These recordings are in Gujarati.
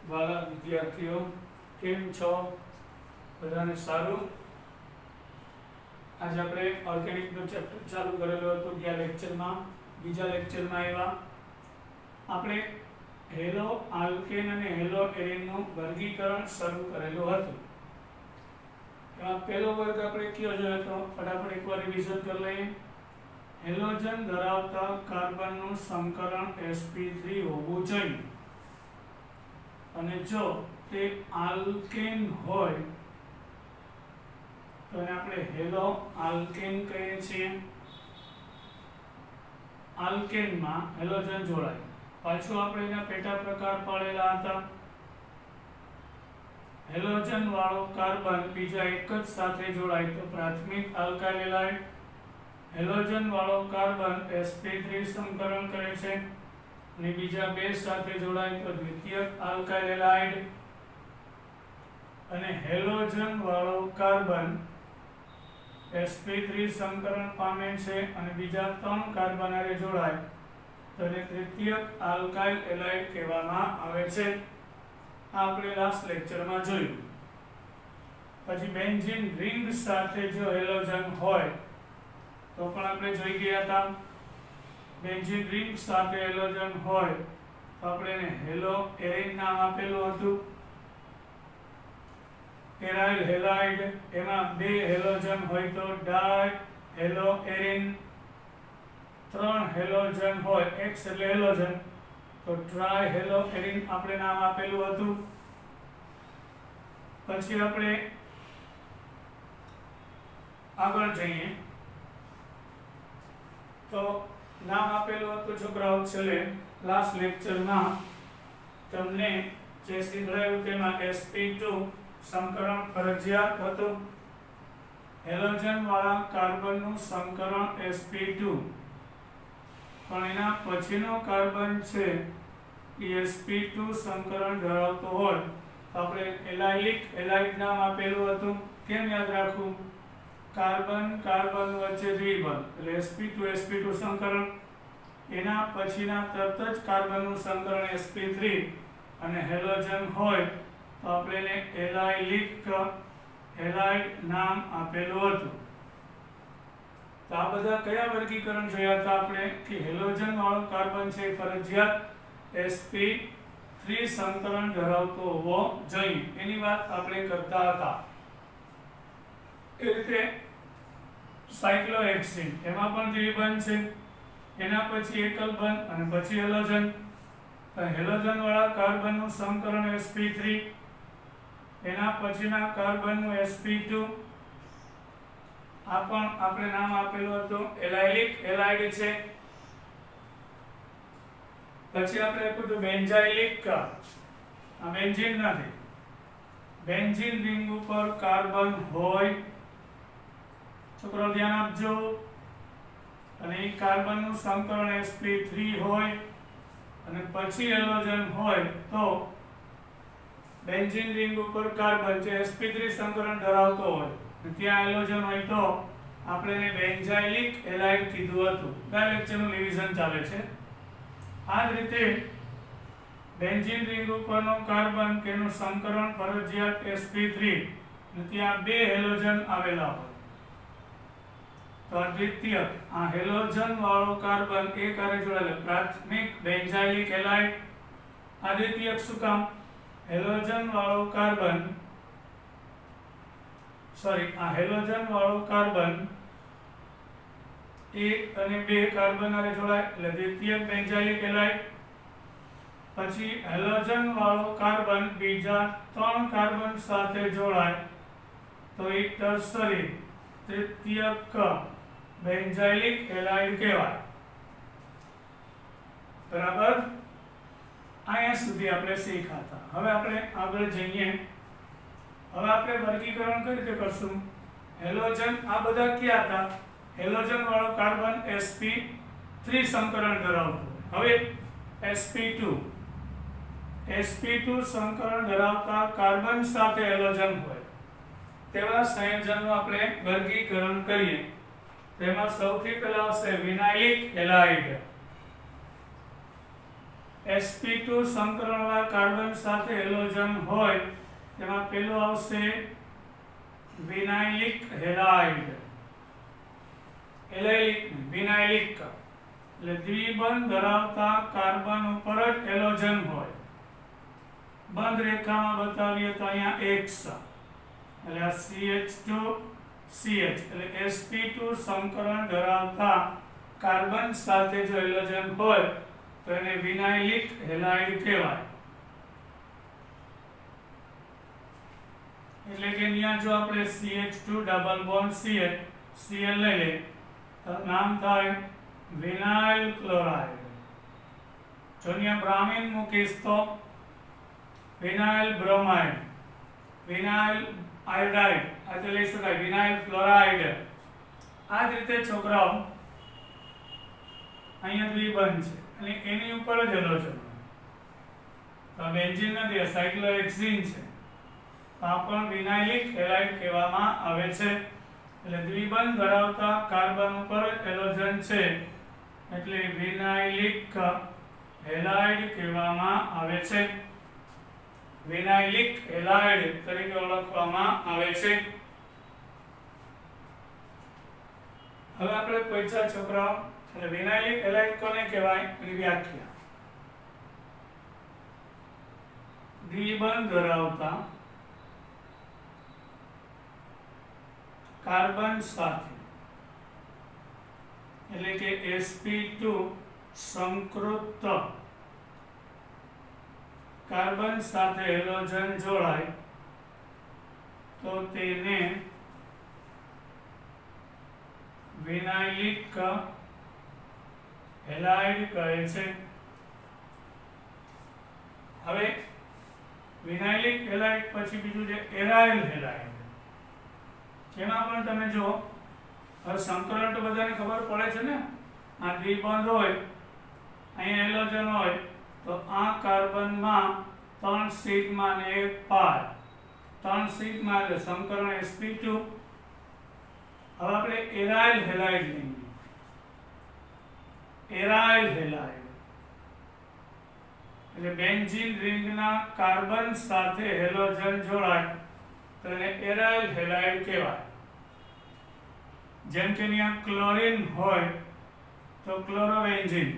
વાલા વિદ્યાર્થીઓ, કેમ છો? બધાને સારું? આજે આપણે ઓર્ગેનિકનો ચેપ્ટર ચાલુ કરેલો હતો. ગયા લેક્ચરમાં બીજા લેક્ચરમાં આવ્યા આપણે હેલો આલ્કેન અને હેલો એરેનનું વર્ગીકરણ શરૂ કરેલું હતું. એમાં પહેલો વર્ગ આપણે કયો જોયો હતો? ફટાફટ એકવાર રિવિઝન કરી લઈએ. હેલોજન ધરાવતા કાર્બનનું સંકરણ sp3 હોવું જોઈએ અને જો તે આલ્કેન હોય તો એને આપણે હેલો આલ્કેન કહીએ છીએ. આલ્કેનમાં હેલોજન જોડાય. પાછું આપણે એના પેટા પ્રકાર પાડેલા હતા. હેલોજન વાળો કાર્બન બીજા એક જ સાથે જોડાય તો પ્રાથમિક આલ્કાઇલ હેલાઇડ. હેલોજન વાળો કાર્બન sp3 સંકરણ કરે છે અને બીજા બે સાથે જોડાય તો દ્વિતીયક આલ્કાઇલ હેલાઇડ. અને હેલોજન વાળો કાર્બન sp3 સંકરણ પામે છે અને બીજા ત્રણ કાર્બન હારે જોડાય તો એને તૃતીયક આલ્કાઇલ હેલાઇડ કહેવામાં આવે છે. આ આપણે લાસ્ટ લેક્ચરમાં જોયું. પછી બેન્ઝીન રિંગ સાથે જો હેલોજન હોય તો પણ આપણે જોઈ ગયા હતા. બેન્ઝીન રિંગ સાથે હેલોજન હોય તો આપણે એને હેલો એરિન નામ આપેલું હતું. એરાઇલ હેલાઇડ, એમાં બે હેલોજન હોય તો ડાય હેલો એરિન. ત્રણ હેલોજન હોય, X એટલે હેલોજન, તો ટ્રાય હેલો એરિન આપણે નામ આપેલું હતું. પછી આપણે આગળ જઈએ તો નામ આપેલું હતું છોકરાઓ છેલ્લે લાસ્ટ લેક્ચરમાં તમને જે શીખવાડ્યું તેમાં sp2 સંકરણ ફરજિયાત હતું. હેલોજન વાળા કાર્બનનું સંકરણ sp2 પણ એના પછીનો કાર્બન છે એ sp2 સંકરણ ધરાવતો હોય તો આપણે એલાઇલિક હેલાઇડ નામ આપેલું હતું. કેમ યાદ રાખવું? કાર્બન કાર્બન વચ્ચે દ્વિબંધ એટલે sp2 સંકરણ. એના પછીના તરત જ કાર્બનનું સંકરણ sp3 અને હેલોજન હોય તો આપણે એને એલાઇલિક હેલાઇડ નામ આપેલું હતું. તો આ બધા કયા વર્ગીકરણ જોયા હતા આપણે? કે હેલોજન વાળો કાર્બન છે ફરજિયાત sp3 સંકરણ ધરાવતો હોવો જોઈએ એની વાત આપણે કરતા હતા. એ રીતે સાયક્લોહેક્સીન એમાં પણ દ્વિબંધ છે, એના પછી એકલ બંધ અને પછી હેલોજન. હેલોજન વાળા કાર્બનનું સંકરણ sp3, એના પછીના કાર્બનનું sp2. આ પણ આપણે નામ આપેલું હતું એલાઇલિક હેલાઇડ છે. પછી આપણે આપ્યું હતું બેન્ઝાઇલિક. આ બેન્ઝીન નથી. બેન્ઝીન રિંગ ઉપર કાર્બન હોય, છોકરો ધ્યાન આપજો, અને એ કાર્બનનું સંકરણ sp3 હોય અને પછી હેલોજન હોય તો બેન્ઝીન રિંગ ઉપર કાર્બન જે sp3 સંકરણ ધરાવતો હોય ત્યાં હેલોજન હોય તો આપણે એને બેન્ઝાઇલિક હેલાઇડ કીધું હતું. ગયા લેક્ચરનું રિવિઝન ચાલે છે. આ જ રીતે બેન્ઝીન રિંગ ઉપરનો કાર્બન કે એનું સંકરણ ફરજિયાત sp3 અને ત્યાં બે હેલોજન આવેલા હોય તો દ્વિતીયક આ હેલોજન વાળો કાર્બન એક હારે જોડાયેલો પ્રાથમિક બેન્ઝાઇલિક હેલાઇડ. આ દ્વિતીયક શું કામ? હેલોજન વાળો કાર્બન આ હેલોજન વાળો કાર્બન એક અને બે કાર્બન હારે જોડાય એટલે દ્વિતીયક બેન્ઝાઇલિક હેલાઇડ. પછી હેલોજન વાળો કાર્બન બીજા ત્રણ કાર્બન સાથે જોડાય તો એક ટર્શરી તૃતીયક બેન્ઝાઇલિક હેલાઇડ કહેવાય. બરાબર? અહીંયા સુધી આપણે શીખ્યા હતા. હવે આપણે આગળ જઈએ. હવે આપણે વર્ગીકરણ કઈ રીતે કરશું? હેલોજન આ બધા ક્યાં હતા? હેલોજન વાળો કાર્બન sp3 સંકરણ ધરાવતો. હવે sp2 સંકરણ ધરાવતા કાર્બન સાથે હેલોજન હોય તેવા સંયોજનનું આપણે વર્ગીકરણ કરીએ. તેમાં સૌથી પહેલા આવશે વિનાઇલિક હેલાઇડ. sp2 સંકરણવાળા કાર્બન સાથે હેલોજન હોય તેમાં પેલું આવશે વિનાઇલિક હેલાઇડ, વિનાઇલિક એટલે દ્વિબંધ ધરાવતા કાર્બન ઉપર જ હેલોજન હોય. બંધ રેખામાં બતાવીએ તો અહીંયા X એટલે આ CH2 CH એટલે sp2 સંકરણ ધરાવતા કાર્બન સાથે જો હેલોજન હોય તો એને વિનાઇલિક હેલાઇડ કહેવાય. એટલે કે અહીંયા જો આપણે CH2 double bond CH Cl લઈ લે તો નામ થાય વિનાઇલ ક્લોરાઇડ. જો અહીંયા બ્રામીન મૂકીશ તો વિનાઇલ બ્રોમાઇડ, વિનાઇલ આયોડાઇડ, આ તો લઈ શકાય વિનાઇલ ફ્લોરાઇડ. આ જ રીતે છોકરાઓ અહીંયા દ્વિબંધ છે અને એની ઉપર જ હેલોજન. તો બેન્ઝીન નથી, સાયક્લોહેક્સીન છે, તો આ પણ વિનાઇલિક હેલાઇડ કહેવામાં આવે છે. એટલે દ્વિબંધ ધરાવતા કાર્બન ઉપર જ હેલોજન છે એટલે વિનાઇલિક હેલાઇડ કહેવામાં આવે છે. વિનાઇલિક હેલાઇડ તરીકે ઓળખવામાં આવે છે. હવે આપણે પૂછ્યા છોકરાઓ એટલે વિનાઇલિક હેલાઇડ કોને કહેવાય એની વ્યાખ્યા. દ્વિબંધ ધરાવતા કાર્બન સાથે એટલે કે sp2 સંકૃત કાર્બન સાથે હેલોજન જોડાય તો તેને વિનાઇલિક હેલાઇડ કહે છે. હવે વિનાઇલિક હેલાઇડ પછી બીજું છે એરાઇલ હેલાઇડ. એમાં પણ તમે જો હવે સંકલન તો બધાને ખબર પડે છે ને, આ દ્વિબંધ હોય અહીંયા હેલોજન હોય તો આ કાર્બનમાં 3 સિગ્મા ને 1 પાય, 3 સિગ્મા એટલે સંકરણ sp2. હવે આપણે એરાઇલ હેલાઇડ લઈએ. એરાઇલ હેલાઇડ એટલે બેન્ઝીન રિંગના કાર્બન સાથે હેલોજન જોડાય તો એને એરાઇલ હેલાઇડ કહેવાય. જેમ કે અહીંયા ક્લોરીન હોય તો ક્લોરોબેન્ઝીન,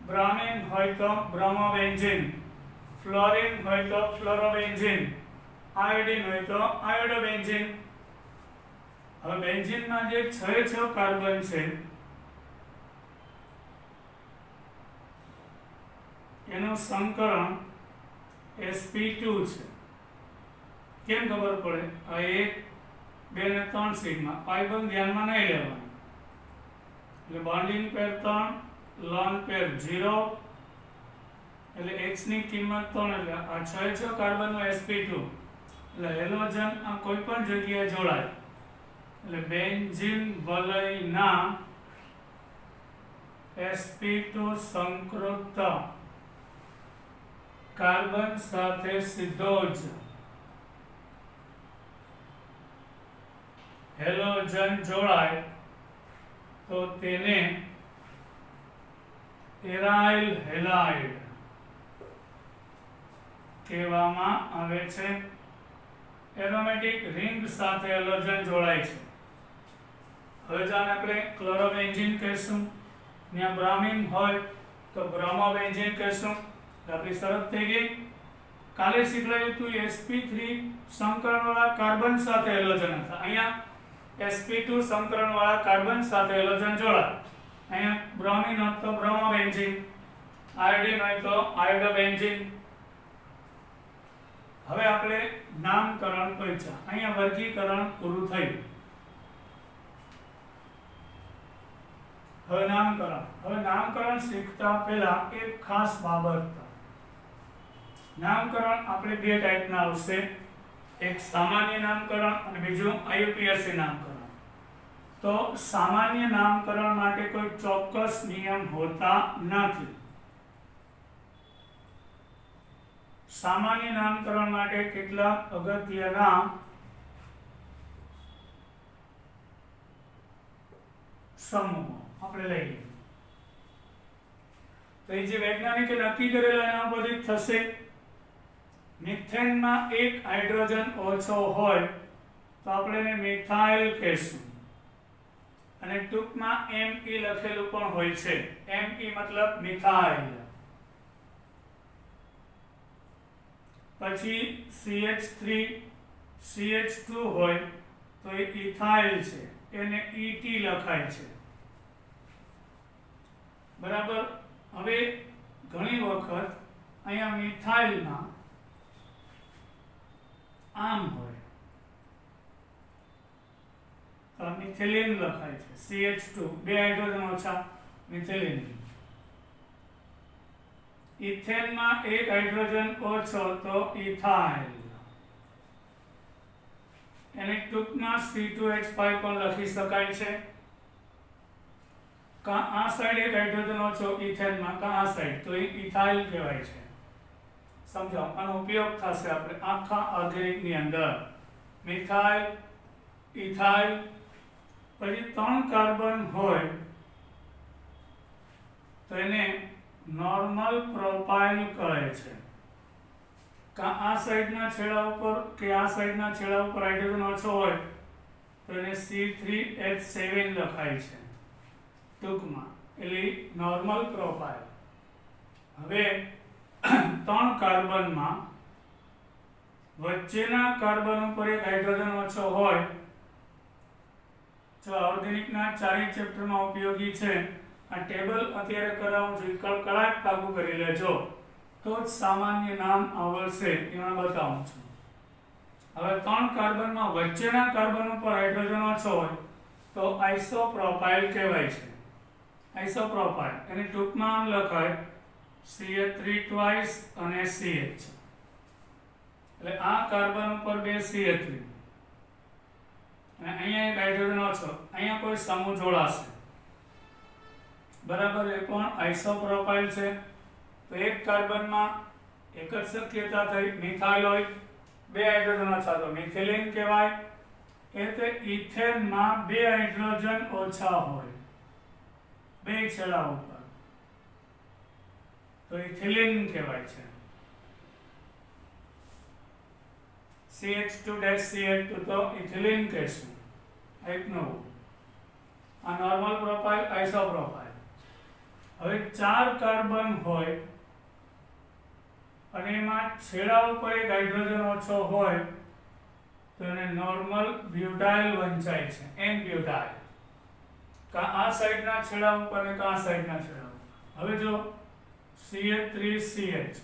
બ્રોમિન હોય તો બ્રોમોબેન્ઝીન, ફ્લોરીન હોય તો ફ્લોરોબેન્ઝીન, આયોડીન હોય તો આયોડોબેન્ઝીન. હવે બેન્ઝીનમાં જે 6 કાર્બન છે એનું સંકરણ sp2 છે. કેમ ખબર પડે? આ 1 2 ને 3 સિગ્મા પાઇબંધ ધ્યાનમાં નહીં લેવાનું એટલે બોન્ડિંગ પેર 3, લોન પેર 0 એટલે x ની કિંમત 3 એટલે આ 6 કાર્બનનો sp2 એટલે હેલોજન આ કોઈ પણ જગ્યાએ જોડાય એટલે બેન્ઝીન વલયના sp2 સંકૃત કાર્બન સાથે સીધો જ હેલોજન જોડાય તો તેને એરાઇલ હેલાઇડ કહેવામાં આવે છે. એરોમેટિક રિંગ સાથે હેલોજન જોડાય છે. હવે જાણે આપણે ક્લોરોબેન્ઝીન કહીશું, ત્યાં બ્રોમિન હોય તો બ્રોમોબેન્ઝીન કહીશું. આપણી શરત થઈ ગઈ. કાલે શીખવાયું હતું sp3 સંકરણવાળા કાર્બન સાથે હેલોજન હતા. અહીંયા sp2 સંકરણવાળા કાર્બન સાથે હેલોજન જોડાય. અહીંયા બ્રોમિન હોય તો બ્રોમોબેન્ઝીન, આયોડીન હોય તો આયોડોબેન્ઝીન. હવે આપણે નામકરણ પૂછ્યા. અહીંયા વર્ગીકરણ પૂરું થયું. હવે નામકરણ શીખતા પહેલા એક ખાસ બાબત. નામકરણ આપણે 2 ટાઈપના આવશે, એક સામાન્ય નામકરણ અને બીજું IUPAC નામકરણ. તો સામાન્ય નામકરણ માટે કોઈ ચોક્કસ નિયમ હોતા નથી. સામાન્ય નામકરણ માટે કેટલાક અગત્યના સમૂહો આપણે લઈએ. તો એ જે વૈજ્ઞાનિકે નક્કી કરેલા એના પરથી થશે. મિથેનમાં એક હાઇડ્રોજન ઓછો હોય તો આપણે એને મિથાઇલ કહેશું અને ટૂંકમાં Me લખેલું પણ હોય છે. Me મતલબ મિથાઇલ. પછી CH3 CH2 હોય તો એ ઇથાઇલ છે, એને Et લખાય છે. બરાબર. હવે ઘણી વખત અહીંયા મિથાઇલમાં આમ હોય તો મિથિલિન લખાય છે. CH2 બે હાઇડ્રોજન ઓછા, મિથિલિન. ઇથેનમાં એક હાઇડ્રોજન ઓછો તો ઇથાઇલ, એને ટૂંકમાં C2H5 પણ લખી શકાય છે. કા આ સાઈડ એક હાઇડ્રોજન ઓછો ઇથેનમાં, કા આ સાઈડ, તો એ ઇથાઇલ કહેવાય છે. સમજો, આનો ઉપયોગ થશે આપણે આખા ઓર્ગેનિકની અંદર. Methyl, ethyl. પછી 3 કાર્બન હોય તો એને નોર્મલ પ્રોપાઇલ કહે છે. કા આ સાઈડના છેડા ઉપર કે આ સાઈડના છેડા ઉપર હાઇડ્રોજન ઓછો હોય તો એને C3H7 લખાય છે ટૂંકમાં, એટલે નોર્મલ પ્રોફાઇલ. હવે 3 કાર્બનમાં વચ્ચેના કાર્બન ઉપર એક હાઇડ્રોજન ઓછો હોય, જો ઓર્ગેનિકના 4 ચેપ્ટરમાં ઉપયોગી છે. આ ટેબલ અત્યારે કરાવું છું, કળકળાટ લાગુ કરી લેજો તો જ સામાન્ય નામ આવડશે, એમાં બતાવું છું. હવે 3 કાર્બનમાં વચ્ચેના કાર્બન ઉપર હાઇડ્રોજન ઓછો હોય તો આઇસોપ્રોપાઇલ કહેવાય છે. આઇસોપ્રોપાઇલ એને ટૂંકમાં આમ લખાય CH3 twice અને CH. એટલે આ કાર્બન ઉપર 2 CH3 અને અહીંયા એક હાઇડ્રોજન ઓછો, અહીંયા કોઈ સમૂહ જોડાશે. બરાબર. એ પણ આઇસોપ્રોપાઇલ છે. તો એક કાર્બનમાં એક જ શક્યતા થઈ, મિથાઇલ હોય, 2 હાઇડ્રોજન ઓછા તો મિથિલિન કહેવાય. એટલે ઇથેનમાં 2 હાઇડ્રોજન ઓછા હોય 2 છેડા ઉપર તો ઇથિલિન કહેવાય છે. CH2-CH2 તો ઇથિલિન કહેશું. એક નવું. આ નોર્મલ પ્રોફાઇલ, આઇસોપ્રોપાઇલ. હવે 4 કાર્બન હોય અને એમાં છેડા ઉપર એક હાઇડ્રોજન ઓછો હોય તો એને નોર્મલ બ્યુટાઇલ વંચાય છે, N-બ્યુટાઇલ. કા આ સાઈડના છેડા ઉપર અને કા આ સાઈડના છેડા ઉપર. હવે જો CH3CH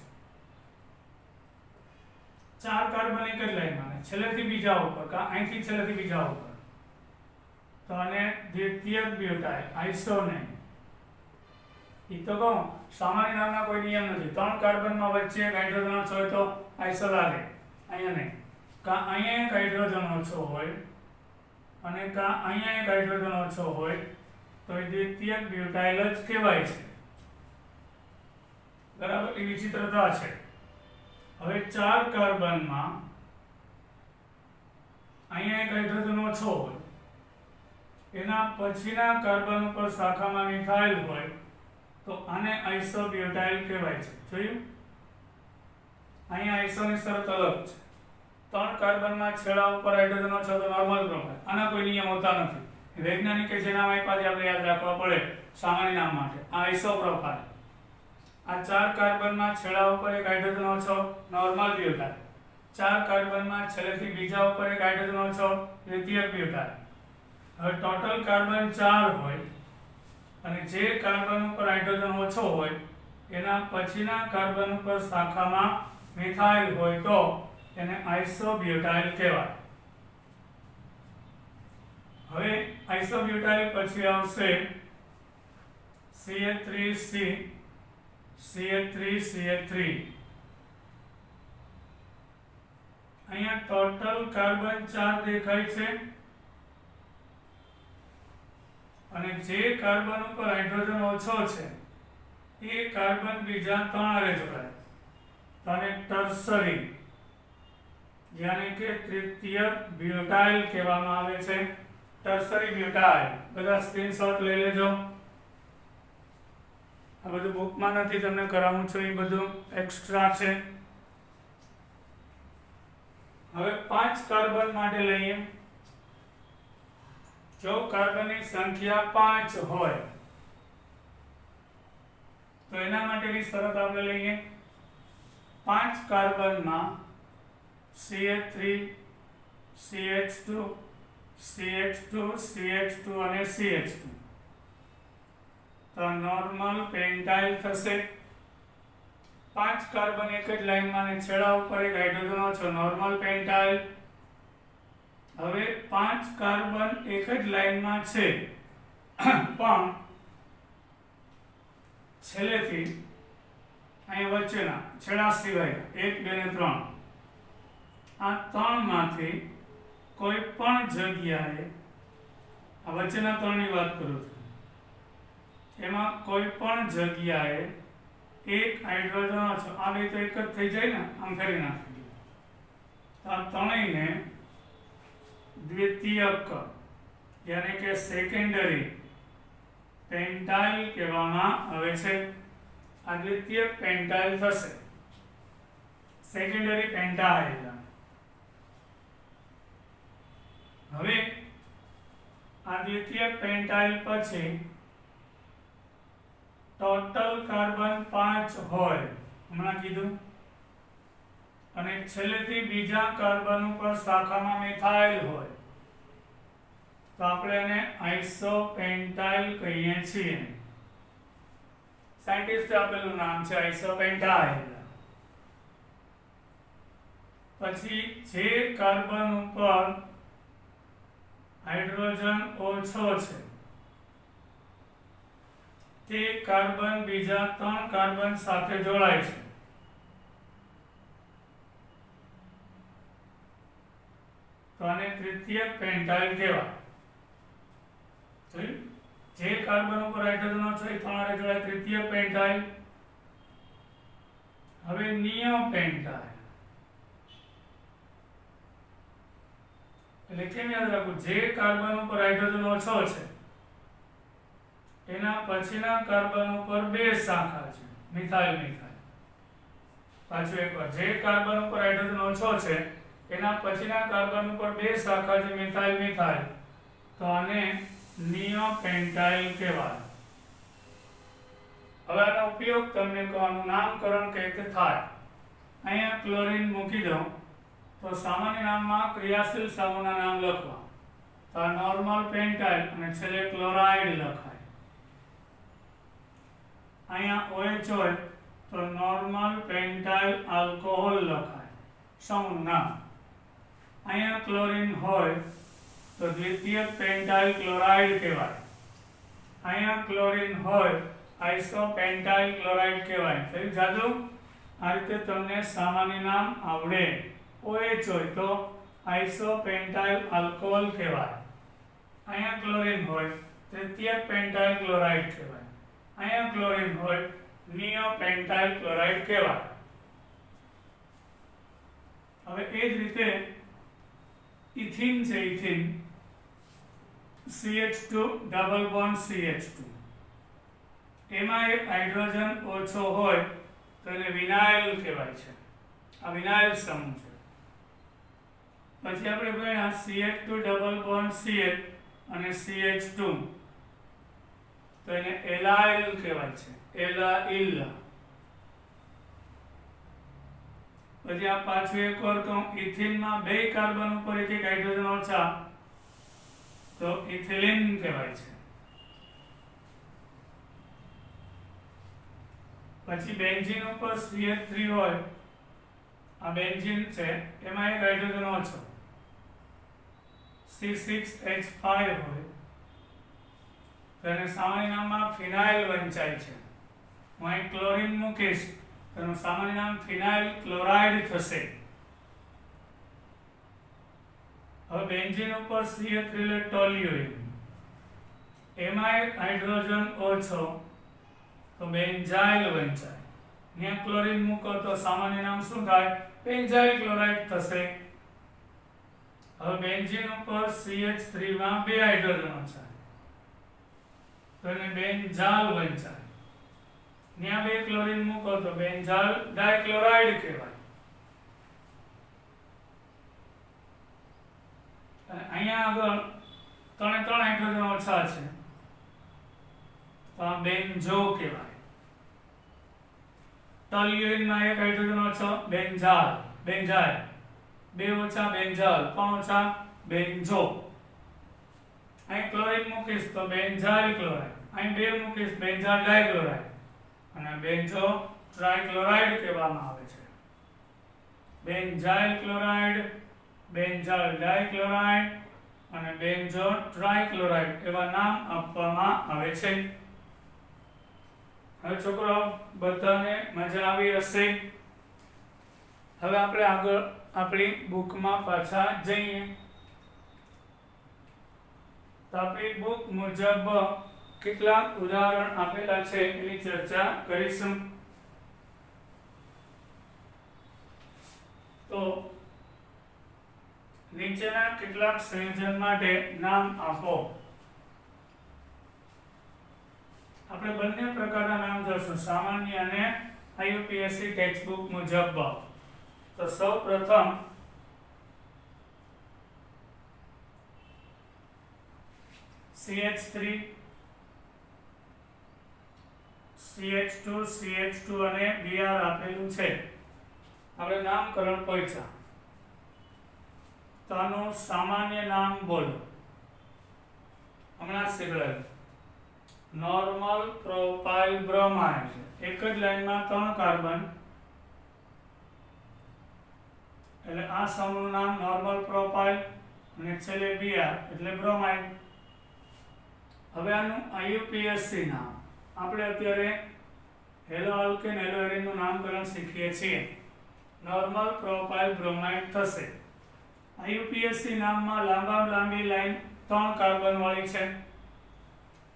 4 કાર્બન એક જ લાઈનમાં, છેલ્લેથી બીજા ઉપર, કા અહીંથી છેલ્લેથી બીજા ઉપર, તો આને દ્વિતીયક બ્યુટાઇલ, આઇસો નહીં. એ તો કહું, સામાન્ય નામના કોઈ નિયમ નથી. 3 કાર્બનમાં વચ્ચે એક હાઇડ્રોજન ઓછો હોય તો આઇસો લાગે, અહીંયા નહીં. કા અહીંયા એક હાઇડ્રોજન ઓછો હોય અને કા અહીંયા એક હાઇડ્રોજન ઓછો હોય તો એ દ્વિતીયક બ્યુટાઇલ જ કહેવાય છે. બરાબર. એ વિચિત્રતા છે. હવે 4 કાર્બનમાં અહીંયા એક હાઇડ્રોજન ઓછો હોય, એના પછીના કાર્બન ઉપર શાખામાં મિથાઇલ હોય તો આને આઇસોબ્યુટાઇલ કહેવાય છે. જોયું? અહીંયા આઇસોની શરત અલગ છે. 3 કાર્બનમાં છેડા ઉપર હાઇડ્રોજન ઓછો તો નોર્મલ પ્રોફાઇલ. આના કોઈ નિયમ હોતા નથી. વૈજ્ઞાનિકે જે નામ આપ્યા છે આપણે યાદ રાખવા પડે સામાન્ય નામ માટે. આ આઇસોપ્રોપાઇલ. આ 4 કાર્બનમાં છેડા ઉપર એક હાઇડ્રોજન ઓછો, નોર્મલ બ્યુટાઇલ. 4 કાર્બનમાં છેલ્લેથી બીજા ઉપર એક હાઇડ્રોજન ઓછો, દ્વિતીયક બ્યુટાઇલ. હવે ટોટલ કાર્બન 4 હોય અને જે કાર્બન ઉપર હાઇડ્રોજન ઓછો હોય એના પછીના કાર્બન ઉપર શાખામાં મિથાઇલ હોય તો એને આઇસોબ્યુટાઇલ કહેવાય. હવે આઇસોબ્યુટાઇલ પછી આવશે CH3C CH3CH3. અહીંયા ટોટલ કાર્બન 4 દેખાય છે અને જે કાર્બન ઉપર હાઇડ્રોજન ઓછો છે એ કાર્બન બીજા 3 હારે જોડાય તો આને ટર્સરી यानी કે તૃતીયક બ્યુટાઇલ કહેવામાં આવે છે. Tertiary butyl. બધા સ્ક્રીનશોટ લઈ લેજો. આ બધું બુકમાં નથી તમને કરાવું છું, એ બધું એક્સ્ટ્રા છે. હવે 5 કાર્બન માટે લઈએ. જો કાર્બનની સંખ્યા 5 હોય તો એના માટેની શરત આપણે લઈએ. 5 કાર્બનમાં CH3 CH2 CH2 CH2 અને CH2 તો નોર્મલ પેન્ટાઇલ થશે. 5 કાર્બન એક જ લાઈનમાં અને છેડા ઉપર એક હાઇડ્રોજન છે, નોર્મલ પેન્ટાઇલ. હવે 5 કાર્બન એક જ લાઈનમાં છે પણ છેલ્લેથી અહીંયા વચ્ચેના છેડા સિવાય 1 2 અને 3 આ 3 માંથી કોઈ પણ જગ્યાએ, આ વચ્ચેના 3 ની વાત કરું છું, એમાં કોઈ પણ જગ્યાએ એક હાઇડ્રોજન છે, આ બે તો એક જ થઈ જાય ને, આમ ફેરી નાખી. તો આ ત્રણેયને દ્વિતીયક યાની કે સેકન્ડરી પેન્ટાઇલ કહેવામાં આવે છે. આ દ્વિતીયક પેન્ટાઇલ થશે, સેકન્ડરી પેન્ટાઇલ. હવે આ દ્વિતીયક પેન્ટાઇલ પછી ટોટલ કાર્બન 5 હોય, હમણાં કીધું, અને છેલ્લેથી બીજા કાર્બન ઉપર શાખામાં મિથાઇલ હોય તો આપણે એને આઇસોપેન્ટાઇલ કહીએ છીએ. સાયન્ટિસ્ટ આપેલું નામ છે આઇસોપેન્ટાઇલ. પછી જે કાર્બન ઉપર હાઇડ્રોજન ઓછો છે તે કાર્બન બીજા 3 કાર્બન સાથે જોડાય છે. તો આને તૃતીયક પેન્ટાઇલ કહેવાય. જે કાર્બન ઉપર હાઇડ્રોજન ઓછો એ તમારે જોડાય તૃતીયક પેન્ટાઇલ. હવે નિયોપેન્ટાઇલ એટલે કેમ યાદ રાખવું, જે કાર્બન ઉપર હાઇડ્રોજન ઓછો છે એના પછીના કાર્બન ઉપર 2 શાખા છે, મિથાઇલ મિથાઇલ. પાછું એકવાર, જે કાર્બન ઉપર હાઇડ્રોજન ઓછો છે એના પછીના કાર્બન ઉપર 2 શાખા છે, મિથાઇલ મિથાઇલ, તો આને નિયોપેન્ટાઇલ કહેવાય. હવે આનો ઉપયોગ તમને કહવાનું નામકરણ કઈ રીતે થાય. અહીંયા ક્લોરીન મૂકી દઉં તો સામાન્ય નામમાં ક્રિયાશીલ સમૂહના નામ લખવા. તો નોર્મલ પેન્ટાઇલ અને છેલ્લે ક્લોરાઇડ લખાય. અહીંયા OH હોય તો નોર્મલ પેન્ટાઇલ આલ્કોહોલ લખાય, સમૂહ નામ. અહીંયા ક્લોરીન હોય તો દ્વિતીયક પેન્ટાઇલ ક્લોરાઇડ કહેવાય. અહીંયા ક્લોરીન હોય આઇસોપેન્ટાઇલ ક્લોરાઇડ કહેવાય. થયું જાદુ? આ રીતે તમને સામાન્ય નામ આવડે. OH હોય તો આઇસોપેન્ટાઇલ આલ્કોહોલ કહેવાય. અહીંયા ક્લોરીન હોય તૃતીયક પેન્ટાઇલ ક્લોરાઇડ કહેવાય. અહીંયા ક્લોરીન હોય નિયોપેન્ટાઇલ ક્લોરાઇડ કહેવાય. હવે એ જ રીતે ઇથિન છે, ethene CH2 double bond CH2, એમાં એક હાઇડ્રોજન ઓછો હોય તો એને વિનાઇલ કહેવાય છે. આ વિનાઇલ સમૂહ છે. પછી આપણે ભણ્યા CH2 ડબલ બોન્ડ CH અને CH2 તો એને એલાઇલ કહેવાય છે, એલાઇલ. પછી આ પાછું એક વાર કહું, ઇથિનમાં 2 કાર્બન ઉપર એક એક હાઇડ્રોજન ઓછા તો ઇથિલિન કહેવાય છે. પછી બેન્ઝીન ઉપર CH3 હોય, આ બેન્ઝીન છે એમાં એક હાઇડ્રોજન ઓછો C6H5 હોય તો એને સામાન્ય નામમાં ફિનાઇલ વંચાય છે. હું અહીં ક્લોરીન મૂકીશ તો એનું સામાન્ય નામ ફિનાઇલ ક્લોરાઇડ થશે. હવે બેન્ઝીન ઉપર CH3 એટલે ટોલ્યુઇન, એમાં એક હાઇડ્રોજન ઓછો તો બેન્ઝાઇલ વંચાય. અહીંયા ક્લોરીન મૂકો તો સામાન્ય નામ શું થાય? બેન્ઝાઇલ ક્લોરાઇડ થશે. હવે બેન્ઝીન ઉપર CH3 માં 2 હાઇડ્રોજન ઓછા તો એને બેન્ઝાલ વંચાય. ત્યાં 2 ક્લોરીન મૂકો તો બેન્ઝાલ ડાયક્લોરાઇડ કહેવાય. અને અહીંયા આગળ 3 હાઇડ્રોજન ઓછા છે તો આ બેન્ઝો કહેવાય. ટોલ્યુઇનમાં 1 હાઇડ્રોજન ઓછો બેન્ઝાલ, બેન્ઝાઇલ. 2 ઓછા બેન્ઝાલ, 3 ઓછા બેન્ઝો. અહીં ક્લોરીન મૂકીશ તો બેન્ઝાઇલ ક્લોરાઇડ, અહીં 2 મૂકીશ બેન્ઝાલ ડાયક્લોરાઇડ અને બેન્ઝો ટ્રાઇક્લોરાઇડ કહેવામાં આવે છે. બેન્ઝાઇલ ક્લોરાઇડ, બેન્ઝાલ ડાયક્લોરાઇડ અને બેન્ઝો ટ્રાઇક્લોરાઇડ એવા નામ આપવામાં આવે છે. હવે છોકરાઓ બધાને મજા આવી હશે. હવે આપણે આગળ આપણી બુકમાં પાછા જઈએ. તો આપણી બુક મુજબ કેટલાક ઉદાહરણ આપેલા છે એની ચર્ચા કરીશું. તો નીચેના કેટલાક સંયોજન માટે નામ આપો. આપણે બંને પ્રકારના નામ જોશું, સામાન્ય અને આઈયુપીએસસી ટેક્સ્ટબુક મુજબ. તો સૌપ્રથમ CH3, CH2, CH2 અને Br આપેલું છે. આપણે નામકરણ પૂછ્યા તો આનું સામાન્ય નામ બોલો. હમણાં શીખવાડ્યું. Normal propyl bromide. એક જ લાઈનમાં 3 કાર્બન એટલે આ સમૂહનું નામ નોર્મલ પ્રોપાઇલ અને છેલ્લે Br એટલે બ્રોમાઇડ. હવે આનું આઈયુપીએસસી નામ. આપણે અત્યારે હેલો આલ્કેન હેલો એરીનનું નામકરણ શીખીએ છીએ. નોર્મલ પ્રોપાઇલ બ્રોમાઇડ થશે. આઈયુપીએસસી નામમાં લાંબામાં લાંબી લાઈન 3 કાર્બન વાળી છે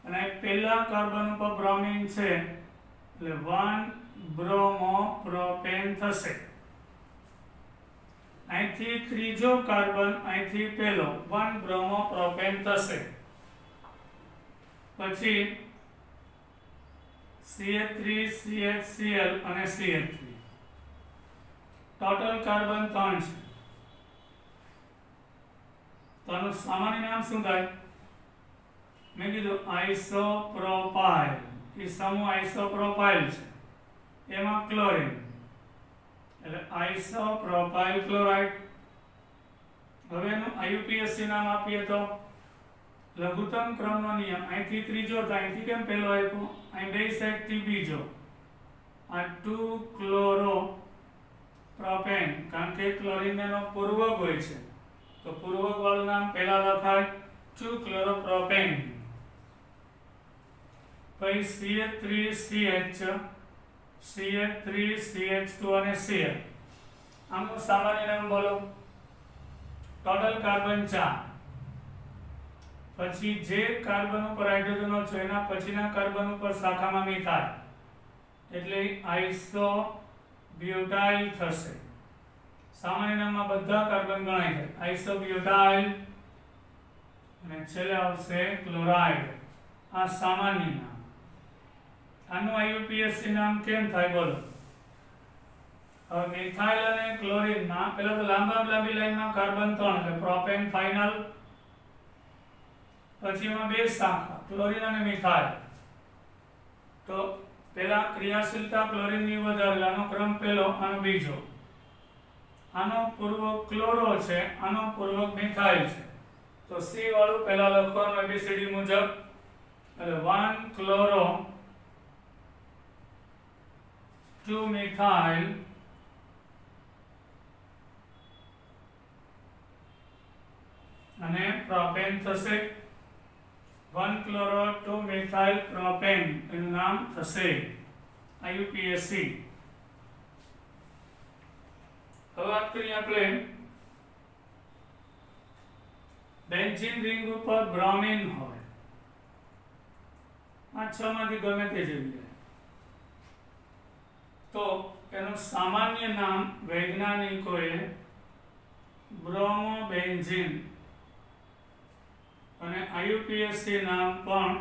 અને પહેલા કાર્બન ઉપર બ્રોમિન છે એટલે 1 બ્રોમો પ્રોપેન થશે. અહીંથી ત્રીજો કાર્બન, અહીંથી પહેલો 1 બ્રોમો પ્રોપેન થશે. પછી CH3, CHCl અને CH3. ટોટલ કાર્બન 3 છે. તો આનું સામાન્ય નામ શું થાય? મેં કીધું આઇસોપ્રોપાઇલ. એ સમૂહ આઇસોપ્રોપાઇલ છે, એમાં ક્લોરીન એટલે આઇસોપ્રોપાઇલ ક્લોરાઇડ. હવે એનું આઈયુપીએસસી નામ આપીએ તો લઘુત્તમ ક્રમનો નિયમ. અહીંથી ત્રીજો થાય, અહીંથી કેમ પહેલો આપ્યો? અહીં બે સાઈડથી બીજો. આ 2 ક્લોરો પ્રોપેન, કારણ કે ક્લોરીન એનો પૂર્વક હોય છે તો પૂર્વક વાળું નામ પહેલા લખાય 2 ક્લોરોપ્રોપેન. પછી CH3CH, CH3CH2 અને Cl. આમનું સામાન્ય નામ બોલો. Total carbon 4. પછી જે કાર્બન ઉપર હાઇડ્રોજન છે એના પછીના કાર્બન ઉપર શાખામાં મિથાઇલ એટલે આઇસોબ્યુટાઇલ થશે. સામાન્ય નામમાં બધા કાર્બન ગણાય છે. આઇસોબ્યુટાઇલ અને છેલ્લે આવશે ક્લોરાઇડ. આ સામાન્ય નામ. આનું આઈયુપીએસસી નામ કેમ થાય બોલો? હવે મિથાઇલ અને ક્લોરીનમાં પહેલા તો લાંબામાં લાંબી લાઈનમાં કાર્બન 3 એટલે પ્રોપેન ફાઇનલ. પછી એમાં 2 શાખા ક્લોરીન અને મિથાઇલ. તો પહેલા ક્રિયાશીલતા ક્લોરીનની વધારે, આનો ક્રમ પહેલો, આનો બીજો. આનો પૂર્વક ક્લોરો છે, આનો પૂર્વક મિથાઇલ છે. તો સી વાળું પહેલા લખવાનું એબીસીડી મુજબ. એટલે 1 ક્લોરો 2 મિથાઇલ અને પ્રોપેન થશે. 1 ક્લોરો 2 મિથાઇલ પ્રોપેન એનું નામ થશે આઈયુપીએસસી. હવે વાત કરીએ આપણે બેન્ઝીન રિંગ ઉપર બ્રોમિન હોય. 5-6 માંથી ગમે તે જગ્યાએ, તો એનું સામાન્ય નામ વૈજ્ઞાનિકોએ બ્રોમોબેન્ઝીન અને આઈયુપીએસસી નામ પણ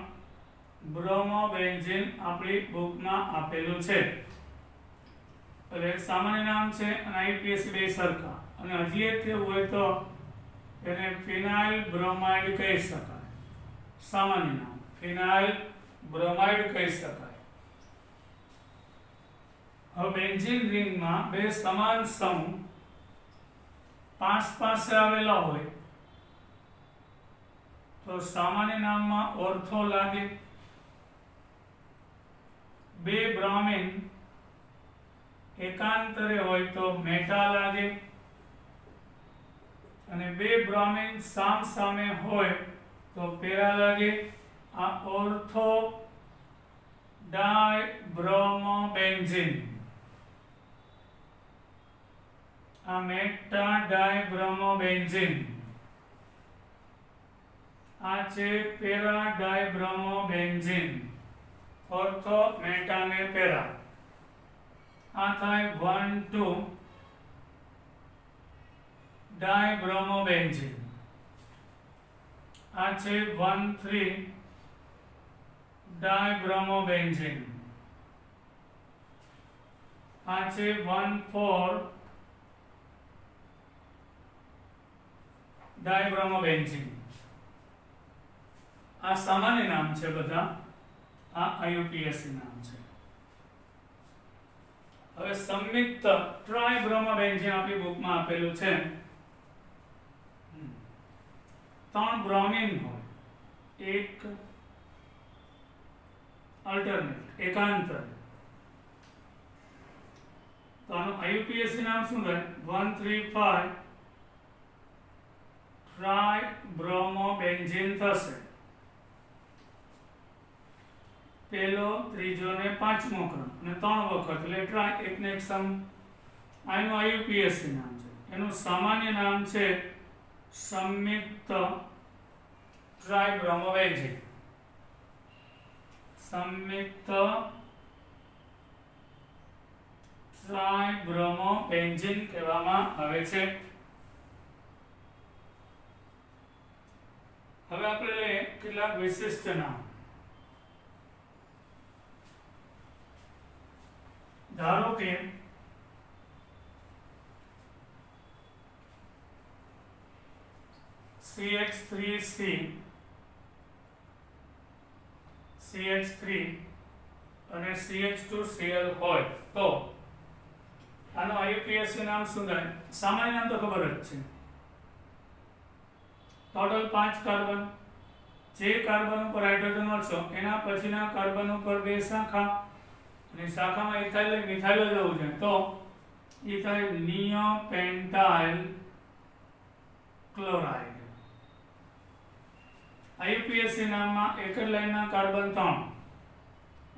બ્રોમોબેન્ઝીન આપણી બુકમાં આપેલું છે. એટલે સામાન્ય નામ છે અને આઈયુપીએસી બે સરખા. અને હજી એક એવું હોય તો એને ફિનાઇલ બ્રોમાઇડ કહી શકાય. સામાન્ય નામ ફિનાઇલ બ્રોમાઇડ કહી શકાય. હવે બેન્ઝીન રિંગમાં બે સમાન સમૂહ પાસે આવેલા હોય તો સામાન્ય નામમાં ઓર્થો લાગે. બે બ્રોમિન એકાંતરે હોય તો મેટા લાગે. અને બે બ્રોમિન સામ સામે હોય તો પેરા લાગે. આ ઓર્થો ડાયબ્રોમોબેન્ઝીન, આ મેટા ડાયબ્રોમોબેન્ઝીન, આ છે પેરા ડાયબ્રોમોબેન્ઝીન. ઓર્થો મેટા ને પેરા. આ થાય 1,2 ડાયબ્રોમોબેન્ઝીન. આ છે 1,3 ડાયબ્રોમોબેન્ઝીન. આ છે 1,4 ડાયબ્રોમોબેન્ઝીન. આ સામાન્ય નામ છે બધા. આ આઈયુપીએસી નામ છે. હવે સંયુક્ત ટ્રાઇબ્રોમોબેન્ઝીન આપણી બુકમાં આપેલું છે. 3 બ્રોમિન હોય, એક અલ્ટરનેટ એકાંતરે. તો આનું આઈયુપીએસી નામ શું થાય? 1,3,5 ટ્રાઇબ્રોમોબેન્ઝીન થશે. પહેલો, ત્રીજો ને પાંચમો ક્રમ અને 3 વખત એટલે ટ્રાય એક ને એક સમ. આનું આઈયુપીએસી નામ છે. એનું સામાન્ય નામ છે સંયુક્ત ટ્રાઇબ્રોમોબેન્ઝીન. સંયુક્ત ટ્રાઇબ્રોમોબેન્ઝીન કહેવામાં આવે છે. હવે આપણે લઈએ કેટલાક વિશિષ્ટ નામ. ધારો કે CH3C CH3 અને CH2Cl હોય તો આનો આઈયુપીએસી નામ શું થાય? સામાન્ય નામ તો ખબર જ છે. Total 5 carbon. જે કાર્બન ઉપર હાઇડ્રોજન ઓછો એના પછીના કાર્બન ઉપર 2 શાખા અને શાખામાં ઇથાઇલ મિથાઇલ જવું છે તો એ થાય નિયોપેન્ટાઇલ ક્લોરાઇડ. આઈયુપીએસી નામમાં એક જ લાઈનના કાર્બન 3.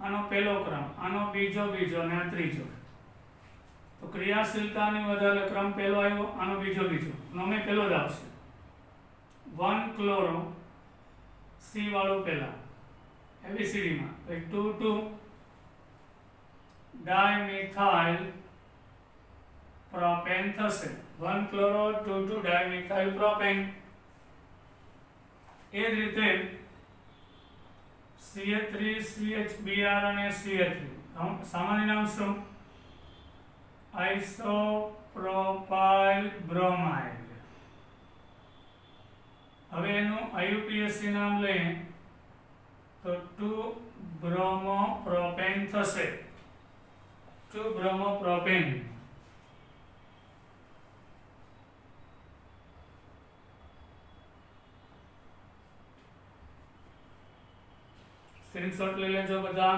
આનો પહેલો ક્રમ, આનો બીજો અને આ ત્રીજો. તો ક્રિયાશીલતાની વધારે ક્રમ પહેલો આવ્યો, આનો બીજો નોમે પહેલો જ આવશે. 1 ક્લોરો સી વાળું પહેલા એબીસીડીમાં, 2 ડાયમિથાઇલ પ્રોપેન થશે. 1 ક્લોરો 2 ડાયમિથાઇલ પ્રોપેન. એ જ રીતે CH3 CHBr અને CH3 સામાન્ય નામ શું? આઇસોપ્રોપાઇલ બ્રોમાઇડ. હવે એનું આઈયુપીએસી નામ લઈએ તો 2 બ્રોમોપ્રોપેન થશે. 2 બ્રોમોપ્રોપેન. સ્ક્રીનશોટ લઈ લેજો બધા.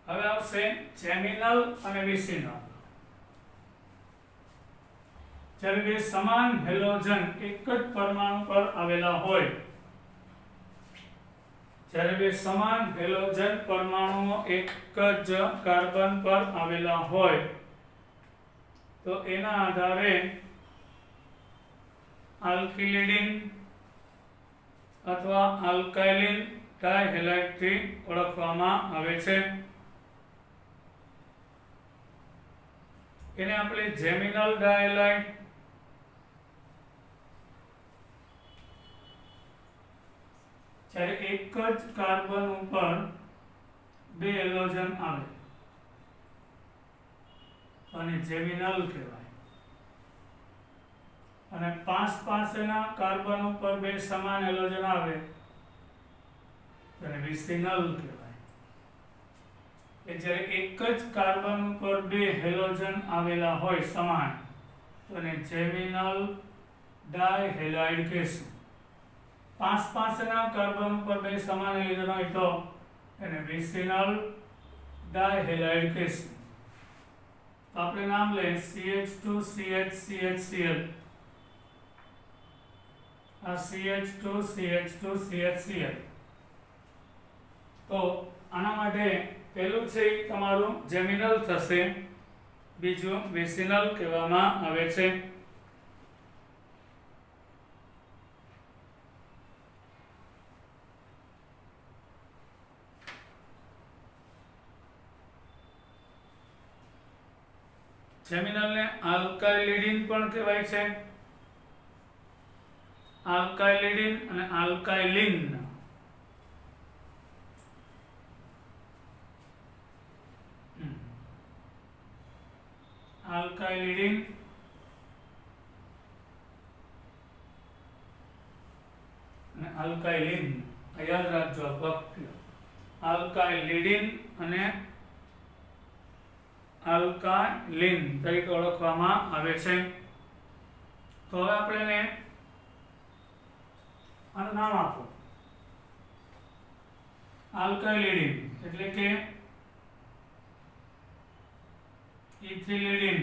હવે આવશે જેમિનલ અને વિસિનલ. જ્યારે બે સમાન હેલોજન એક જ પરમાણુ પર આવેલા હોય, જ્યારે બે સમાન હેલોજન પરમાણુઓ એક જ કાર્બન પર આવેલા હોય તો એના આધારે આલ્કિલિડિન અથવા આલ્કાઇલિન ડાયહેલાઇડથી ઓળખવામાં આવે છે. એને આપણે જેમિનલ ડાયહેલાઇડ જ્યારે એક જ કાર્બન ઉપર બે હેલોજન આવે અને જેમિનલ કહેવાય, અને પાસેના કાર્બન ઉપર બે સમાન હેલોજન આવે તેને વિસિનલ કહેવાય. કે જ્યારે એક જ કાર્બન ઉપર બે હેલોજન આવેલા હોય સમાન તો એને જેમિનલ ડાયહેલાઇડ કહેશું. પાસેના કાર્બન ઉપર બે સમાન હેલોજન હોય તો એને વિસિનલ ડાયહેલાઇડ કહેશું. તો આપણે નામ લઈએ CH2CH CHCl. આ CH2CH2CHCl. તો આના માટે પહેલું છે તમારું જેમિનલ થશે, બીજું વિસિનલ કહેવામાં આવે છે. જેમિનલને આલ્કાઇલિડીન પણ કહેવાય છે. આલ્કાઇલિડીન અને આલ્કાઇલિન. આલ્કાઇલિડીન અને આલ્કાઇલિન યાદ રાખજો. આલ્કાઇલિડીન અને આલ્કાઇલિન તરીકે ઓળખવામાં આવે છે. તો હવે આપણે આનું નામ આપો. આલ્કાઇલિડીન એટલે કે ઇથિલિડીન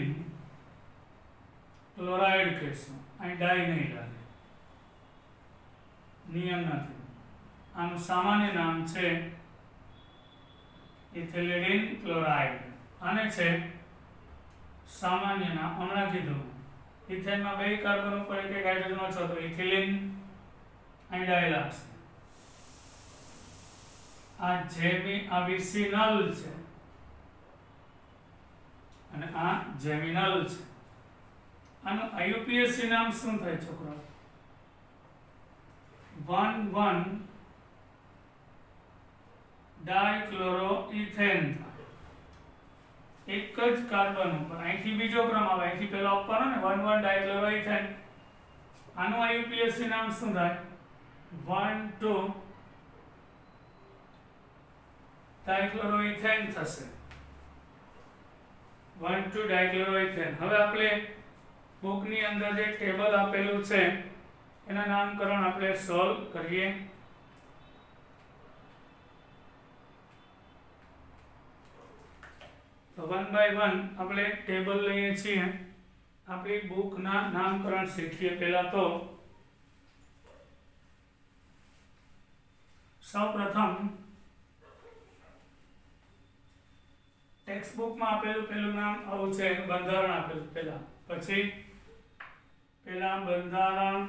ક્લોરાઇડ કહેશું. અહીં ડાઈ નહીં લાગે, નિયમ નથી. આનું સામાન્ય નામ છે ઇથિલિડીન ક્લોરાઇડ. આને છે સામાન્ય નામ હમણાં કીધું. ઇથેનમાં બે કાર્બન ઉપર એક એક હાઇડ્રોજન ઓછો તો ઇથિલિન અહીં ડાઈ લાગશે. આ વિસિનલ છે અને આ જેમિનલ છે. આનું IUPAC નામ શું થાય છોકરા? 1,1 ડાયક્લોરોઇથેન. એક જ કાર્બન ઉપર અહીંથી બીજો ક્રમ આવે, અહીંથી પહેલો આપવાનો ને 1,1 ડાયક્લોરોઇથેન. આનું IUPAC નામ શું થાય? 1,2 ડાયક્લોરોઇથેન થશે. 1,2 ડાયક્લોરોઇથેન. હવે આપણે બુકની અંદર જે ટેબલ આપેલું છે એના નામકરણ આપણે સોલ્વ કરીએ. તો 1 by 1 આપણે ટેબલ લઈએ છીએ. આપણી બુકના નામકરણ શીખીએ. પહેલા તો સૌપ્રથમ ટેક્સ્ટ બુકમાં આપેલું પહેલું નામ આવું છે, બંધારણ આપેલું પહેલા. પછી પહેલા બંધારણ,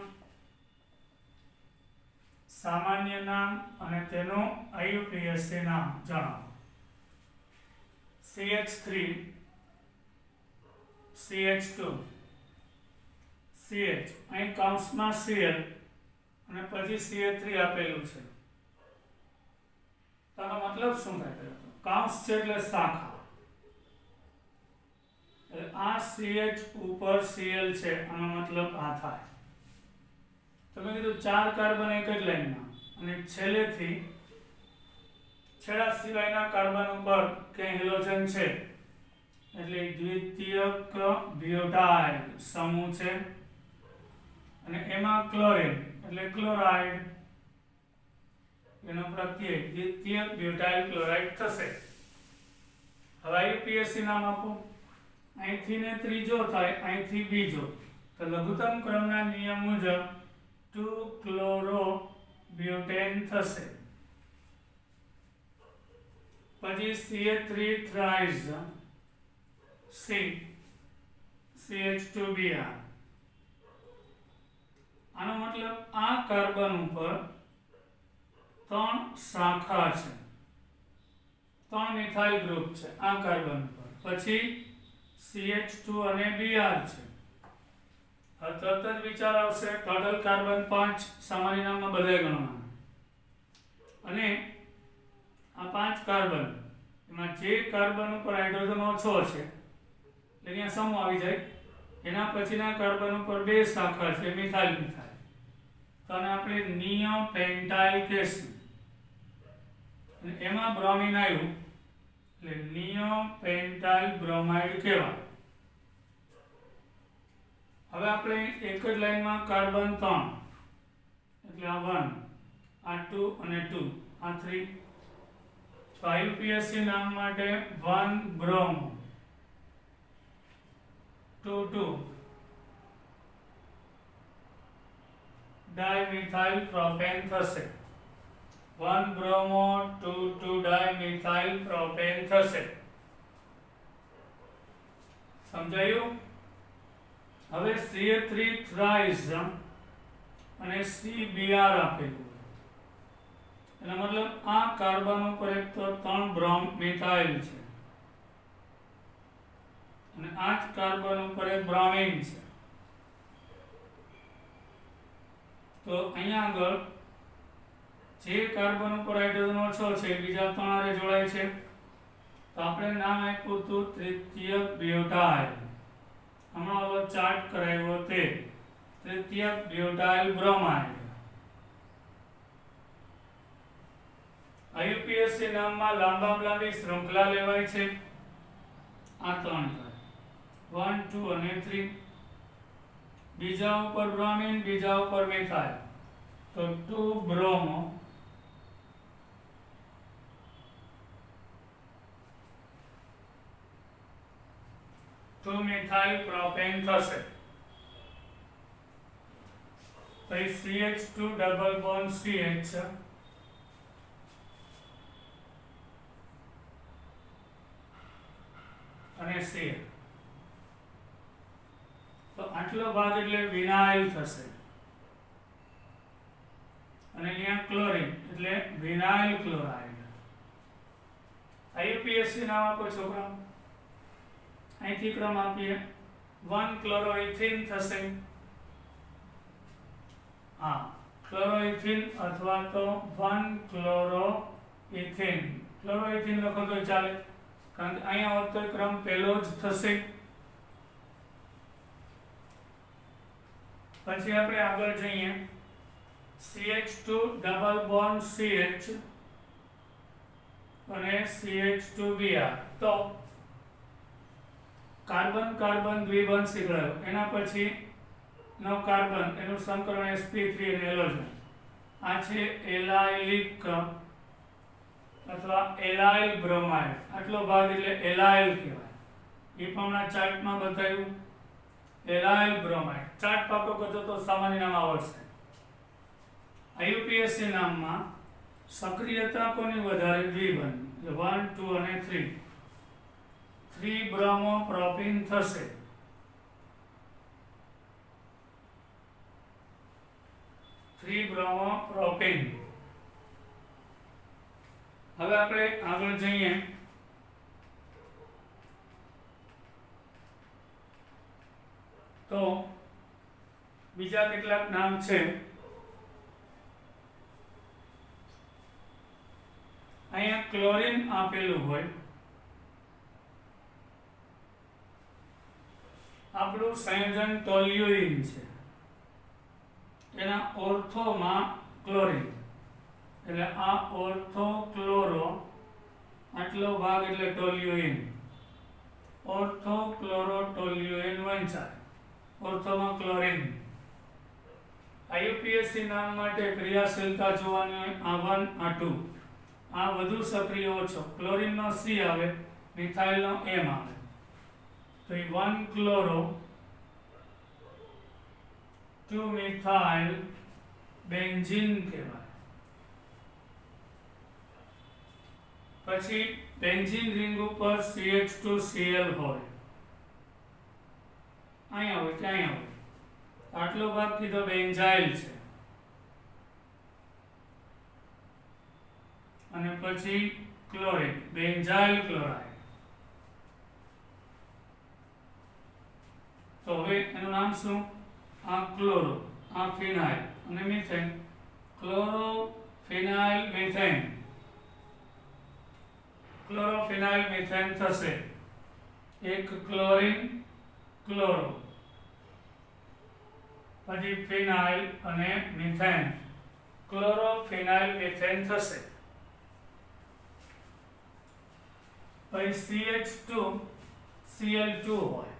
સામાન્ય નામ અને તેનું IUPAC નામ જણાવો. CH3 CH2 CH અહીં કૌંસમાં Cl અને પછી CH3 આપેલું છે. તારો મતલબ શું થાય? કૌંસ છે એટલે શાખા. એટલે આ CH ઉપર Cl છે, આનો મતલબ આ થાય. તમે કીધું 4 કાર્બન એક જ લાઈનમાં અને છેલ્લેથી છેડા સિવાયના કાર્બન ઉપર કે હેલોજન છે એટલે દ્વિતીયક બ્યુટાઇલ સમૂહ છે અને એમાં ક્લોરીન એટલે ક્લોરાઇડ, એનો પ્રત્યય દ્વિતીયક બ્યુટાઇલ ક્લોરાઇડ થશે. હવે IUPAC નામ આપો. અહીંથી ને ત્રીજો થાય, અહીંથી બીજો, તો લઘુત્તમ ક્રમના નિયમ મુજબ 2 ક્લોરોબ્યુટેન થશે. પછી CH3 thrice C CH2Br. આનો મતલબ આ કાર્બન ઉપર 3 શાખા છે, 3 મિથાઇલ ગ્રુપ છે આ કાર્બન ઉપર. પછી CH2 અને Br છે. તરત જ વિચાર આવશે ટોટલ કાર્બન 5 સામાન્ય નામમાં બધાય ગણવાના. અને આ 5 કાર્બન, એમાં જે કાર્બન ઉપર હાઇડ્રોજન ઓછો છે એટલે અહીંયા સમૂહ આવી જાય, એના પછીના કાર્બન ઉપર 2 શાખા છે મિથાઇલ મિથાઇલ, તો આને આપણે નિયોપેન્ટાઇલ કહેશું. અને એમાં બ્રોમિન આવ્યું એટલે નિયોપેન્ટાઇલ બ્રોમાઇડ કહેવાય. હવે આપણે એક જ લાઈનમાં કાર્બન 3 એટલે આ 1, આ 2 અને 2, આ 3. તો IUPAC નામ માટે 1 બ્રોમો 2 2 ડાયમિથાઇલ પ્રોપેન થશે. 1 બ્રોમો 2 2 ડાયમિથાઇલ પ્રોપેન થશે. સમજાયું? હવે CH3 થ્રાઇસ અને CBr આપેલું, એનો મતલબ આ કાર્બન ઉપર એક તો 3 બ્રોમ મિથાઇલ છે અને આ જ કાર્બન ઉપર એક બ્રોમિન છે. તો અહીંયા આગળ જે કાર્બન ઉપર હાઇડ્રોજન ઓછો છે બીજા 3 હારે જોડાય છે, તો આપણે નામ આપ્યું હતું તૃતીયક બ્યુટાઇલ. હમણાં ઓલો ચાર્ટ કરાવ્યો તે તૃતીયક બ્યુટાઇલ બ્રોમાઇડ. IUPAC નામમાં લાંબામાં લાંબી શૃંખલા લેવાય છે. આ 3 થાય 1 2 અને 3. બીજા ઉપર બ્રોમિન, બીજા ઉપર મિથાઇલ, તો 2 બ્રોમો 2 મિથાઇલ પ્રોપેન થશે. પછી CH2 ડબલ બોન્ડ CH અને Cl. તો આટલો ભાગ એટલે વિનાઇલ થશે અને અહીંયા ક્લોરીન એટલે વિનાઇલ ક્લોરાઇડ. IUPAC નામ આપો છોકરા. અહીંથી ક્રમ આપીએ 1 ક્લોરોઇથિન થશે. હા, ક્લોરોઇથિન અથવા તો 1 ક્લોરોઇથિન. ક્લોરોઇથિન લખો તો ચાલે, કારણ કે અહીંયા હોત તો ક્રમ પહેલો જ થશે. પછી આપણે આગળ જઈએ CH2 ડબલ બોન્ડ CH અને CH2Br. તો કાર્બન કાર્બન દ્વિબંધ શીખવાયો, એના પછી નો કાર્બન એનું સંકરણ sp3 અને હેલોજન. આ છે એલાઇલિક અથવા એલાઇલ બ્રોમાઇડ. આટલો ભાગ એટલે એલાઇલ કહેવાય. એ પણ હમણાં ચાર્ટમાં બતાવ્યું એલાઇલ બ્રોમાઇડ. ચાર્ટ પાકો કરજો તો સામાન્ય નામ આવડશે. IUPAC નામમાં સક્રિયતા કોની વધારે? દ્વિબંધ 1 2 અને 3. 3 બ્રોમો પ્રોપીન થશે. Bromo propyne. હવે આપણે આગળ જઈએ તો બીજા કેટલાક નામ છે. અહીંયા ક્લોરીન આપેલું હોય, આપણું સંયોજન ટોલ્યુઇન છે, એના ઓર્થોમાં ક્લોરીન એટલે આ ઓર્થો ક્લોરો, આટલો ભાગ એટલે ટોલ્યુઇન. ઓર્થો ક્લોરો ટોલ્યુઇન વંચાય, ઓર્થોમાં ક્લોરીન. IUPAC નામ માટે ક્રિયાશીલતા જોવાની હોય, આ 1 આ 2. આ વધુ સક્રિય ઓછો, ક્લોરીન નો C આવે, મિથાઇલ નો M આવે, તો 1 ક્લોરો 2 મિથાઇલ બેન્ઝીન કહેવાય. પછી બેન્ઝીન રિંગ ઉપર CH2Cl હોય, અહીંયા હોય કે અહીંયા હોય. આટલો ભાગ કીધો બેન્ઝાઇલ છે. અને પછી ક્લોરીન, બેન્ઝાઇલ ક્લોરાઇડ. તો હવે એનું નામ શું? આ ક્લોરો, આ ફિનાઇલ અને મિથેન. ક્લોરો ફિનાઇલ મિથેન, ક્લોરોફિનાઇલ મિથેન થશે. એક ક્લોરીન ક્લોરો, પછી ફિનાઇલ અને મિથેન, ક્લોરોફિનાઇલ મિથેન થશે. પછી CH2 Cl2 હોય.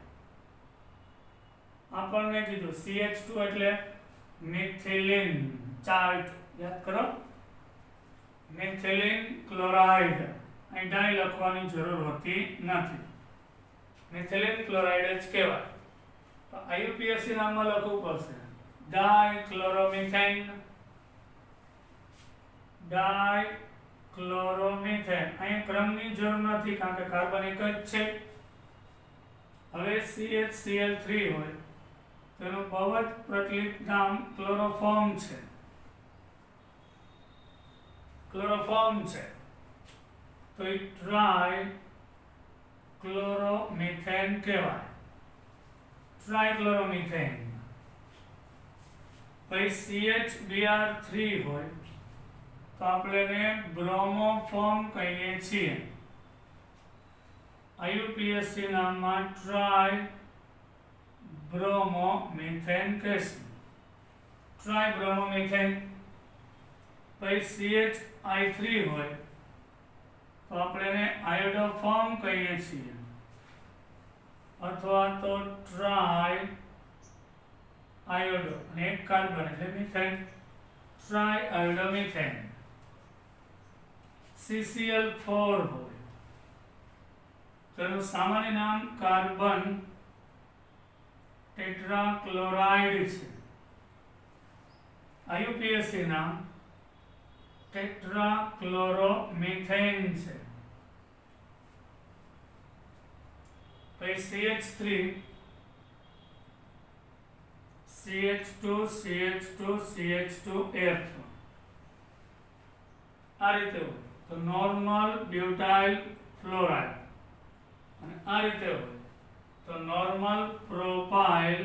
આપણને કીધું CH2 એટલે મિથિલિન, ચાર્ટ યાદ કરો, મિથિલિન ક્લોરાઇડ. અહીં ડાઈ લખવાની જરૂર હોતી નથી, મિથિલિન ક્લોરાઇડ જ કહેવાય. તો IUPAC નામમાં લખવું પડશે ડાયક્લોરોમિથેન, ડાયક્લોરોમિથેન. અહીં ક્રમની જરૂર નથી કારણ કે કાર્બન એક જ છે. હવે CHCl3 હોય તેનું બહુ જ પ્રચલિત નામ ક્લોરોફોર્મ છે. ક્લોરોફોર્મ છે તો એ ટ્રાય ક્લોરોમિથેન કહેવાય, ટ્રાયક્લોરોમિથેન. પછી CHBr3 હોય તો આપણે એને બ્રોમોફોર્મ કહીએ છીએ. IUPAC નામમાં ટ્રાય બ્રોમોમિથેન કહેશું, ટ્રાય બ્રોમોમિથેન. પછી CHI3 હોય તો આપણે એને આયોડોફોર્મ કહીએ છીએ અથવા તો ટ્રાય આયોડો, અને એક કાર્બન એટલે મિથેન, ટ્રાય આયોડોમિથેન. CCl4 હોય તેનું સામાન્ય નામ કાર્બન ટેટ્રાક્લોરાઇડ છે. IUPAC નામ ટેટ્રાક્લોરોમિથેન છે. પછી CH3 CH2 CH2 CH2F આ રીતે હોય તો નોર્મલ બ્યુટાઇલ ફ્લોરાઇડ, અને આ રીતે હોય તો નોર્મલ પ્રોપાઇલ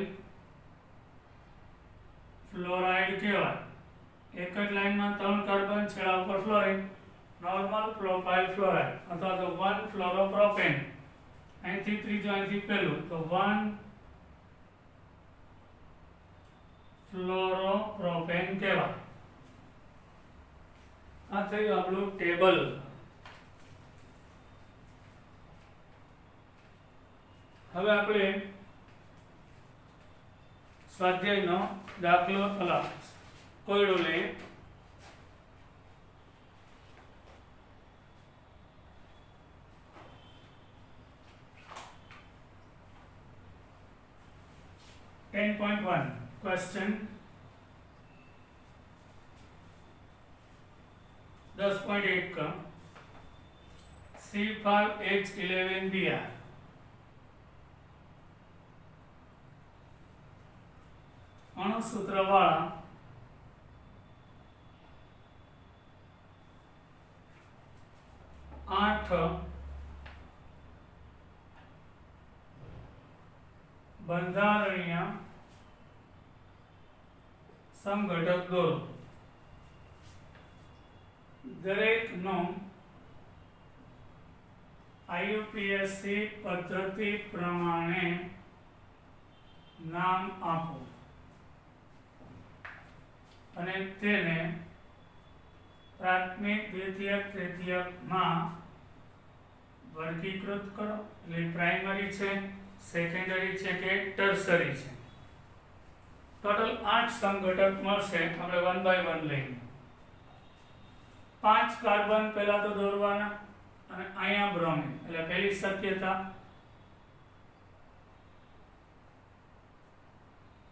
ફ્લોરાઇડ કહેવાય. એક જ લાઈનમાં 3 કાર્બન, છેડા ઉપર ફ્લોરિન, નોર્મલ પ્રોપાઇલ ફ્લોરાઇડ અથવા તો 1 ફ્લોરોપ્રોપેન. અહીંથી ત્રીજો, અહીંથી પહેલું તો 1 ફ્લોરોપ્રોપેન કહેવાય. આ થયું આપણું ટેબલ. હવે આપણે સ્વાધ્યાયનો દાખલો કોયડો લઈએ. Question 10.1 का C5H11Br अणुसूत्र वाला 8 બંધારણીય સમઘટક દોરો. દરેકનો IUPAC પદ્ધતિ પ્રમાણે નામ આપો અને તેને પ્રાથમિક, દ્વિતીયક, તૃતીયકમાં વર્ગીકૃત કરો. એટલે પ્રાઇમરી છે, સેકન્ડરી છે કે ટર્સરી છે. ટોટલ 8 સમઘટક મળશે. આપણે 1 by 1 લઈએ. 5 કાર્બન પહેલા તો દોરવાના અને અહીંયા બ્રોમિન, એટલે પહેલી શક્યતા.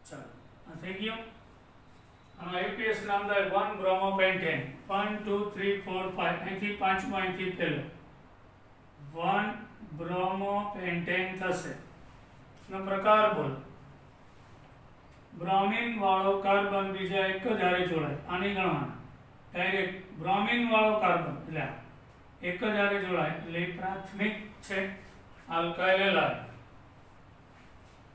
ચાલો આ થઈ ગયું. અને IUPAC નામ થાય 1 બ્રોમોપેન્ટેન. 1 2 3 4 5 અહીંથી પાંચમો, અહીંથી પહેલો 1 બ્રોમોપેન્ટેન થશે. નો પ્રકાર બોલો. બ્રોમિન વાળો કાર્બન બીજા એક જ હારે જોડાય. આની ગણવાના ડાયરેક્ટ બ્રોમિન વાળો કાર્બન એટલે એક જ હારે જોડાય એટલે પ્રાથમિક છે, આલ્કાઇલ હેલાઇડ.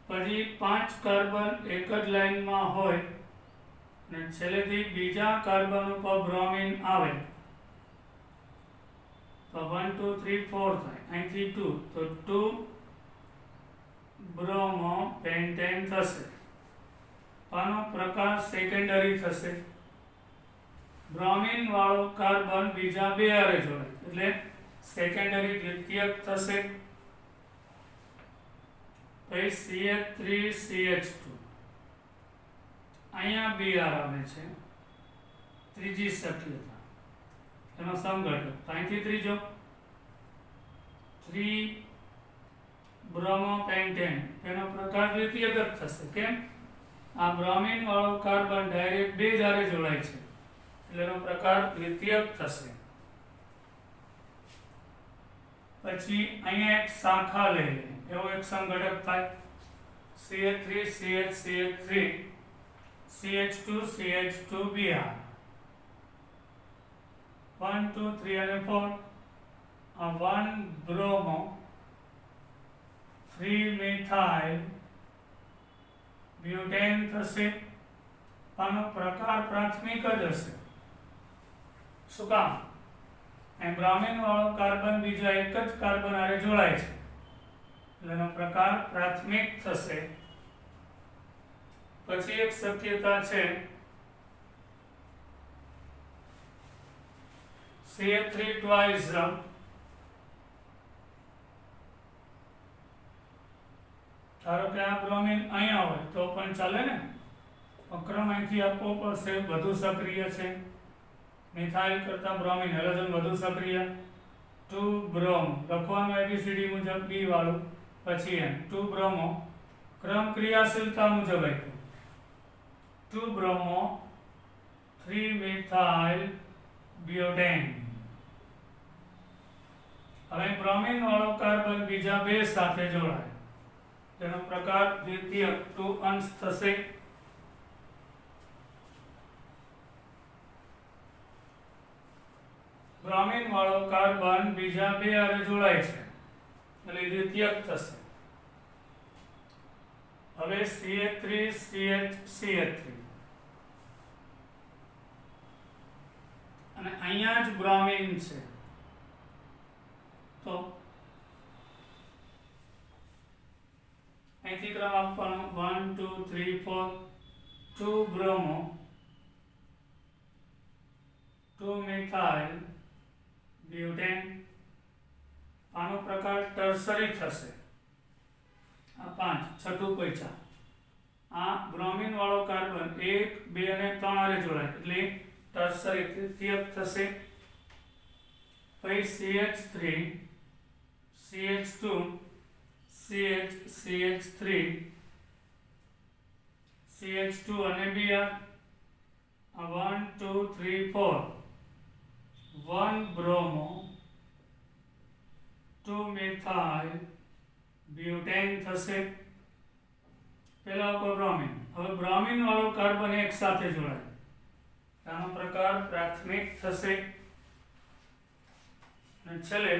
પછી 5 કાર્બન એક જ લાઈનમાં હોય અને છેલ્લેથી બીજા કાર્બન ઉપર બ્રોમિન આવે તો 1 2 3 4 થાય, અહીંથી 2 તો 2 બ્રોમો પેન્ટેન થશે. આનો પ્રકાર સેકન્ડરી થશે. બ્રોમિન વાળો કાર્બન બીજા બે હારે જોડાય એટલે સેકન્ડરી દ્વિતીયક થશે. પછી CH3CH2 અહીંયા Br આવે છે, ત્રીજી શક્યતા એનો સમઘટક. અહીંથી ત્રીજો 3 બ્રોમોપેન્ટેન, તેનો પ્રકાર દ્વિતીયક જ થશે. કેમ? આ બ્રોમિન વાળો કાર્બન ડાયરેક્ટ બે જ હારે જોડાય છે એટલે એનો પ્રકાર દ્વિતીયક થશે. પછી અહીંયા એક શાખા લઈ લે એવો એક સંઘટક થાય, CH3CH3 CH2CH2Br 1 2 3 અને 4 આ 1 બ્રોમો 3 મિથાઇલ બ્યુટેન થશે. આનો પ્રકાર પ્રાથમિક જ હશે. શું કામ? અહીં બ્રોમિન વાળો કાર્બન બીજા એક જ કાર્બન હારે જોડાય છે એટલે એનો પ્રકાર પ્રાથમિક થશે. પછી એક શક્યતા છે CH3 twice ધારો કે આ બ્રોમિન અહીંયા હોય તો પણ ચાલે ને, ક્રમ અહીંથી આપવો પડશે. વધુ સક્રિય છે, મિથાઇલ કરતા બ્રોમિન હેલોજન વધુ સક્રિય. 2 બ્રોમ લખવાનું એબીસીડી મુજબ બી વાળું, પછી એમ 2 બ્રોમો ક્રમ ક્રિયાશીલતા મુજબ આપ્યું 2 બ્રોમો 3 મિથાઇલ બ્યુટેન. હવે બ્રોમિન વાળો કાર્બન બીજા બે સાથે જોડાય તેનો પ્રકાર દ્વિતીયક 2 અંશ થશે. બ્રોમિન વાળો કાર્બન બીજા બે હારે જોડાય છે એટલે દ્વિતીયક થશે. હવે CH3CH3 અને અહીંયા જ બ્રોમિન છે તો અહીંથી ક્રમ આપવાનો 1 2 3 4 2 બ્રોમો 2 મિથાઇલ બ્યુટેન. આનો પ્રકાર ટર્સરી થશે. આ 5 છઠ્ઠું પૈસા આ બ્રોમિન વાળો કાર્બન 1 2 અને 3 હારે જોડાય એટલે ટર્સરી તૃતીયક થશે. પછી CH3 CH2 CH3 CH2 અને Br 1 2 3 4 1 બ્રોમો 2 મિથાઇલ બ્યુટેન થશે. પેલા ઉપર બ્રોમિન, હવે બ્રોમિન વાળો કાર્બન એક સાથે જોડાય આનો પ્રકાર પ્રાથમિક થશે. અને છેલ્લે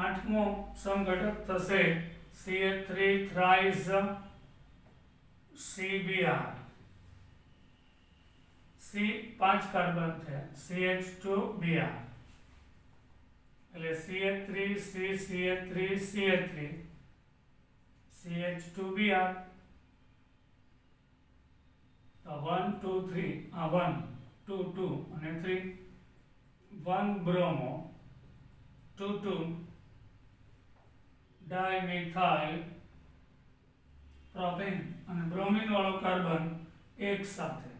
આઠમો સમઘટક થશે CH3 thrice CBr. C 5 carbon થયા CH2Br એટલે CH3 CH3 CH3 CH2Br 1 2 3 આ 1 2 2 અને 3 1 બ્રોમો 2 2 ડાયમિથાઇલ પ્રોપેન અને બ્રોમિન વાળો કાર્બન એક સાથે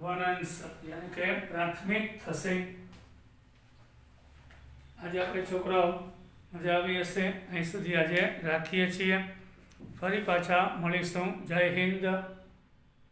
1 અંશ યાની કે પ્રાથમિક થશે. આજે આપણે છોકરાઓ મજા આવી હશે. અહીં સુધી આજે રાખીએ છીએ. ફરી પાછા મળીશું. જય હિન્દ.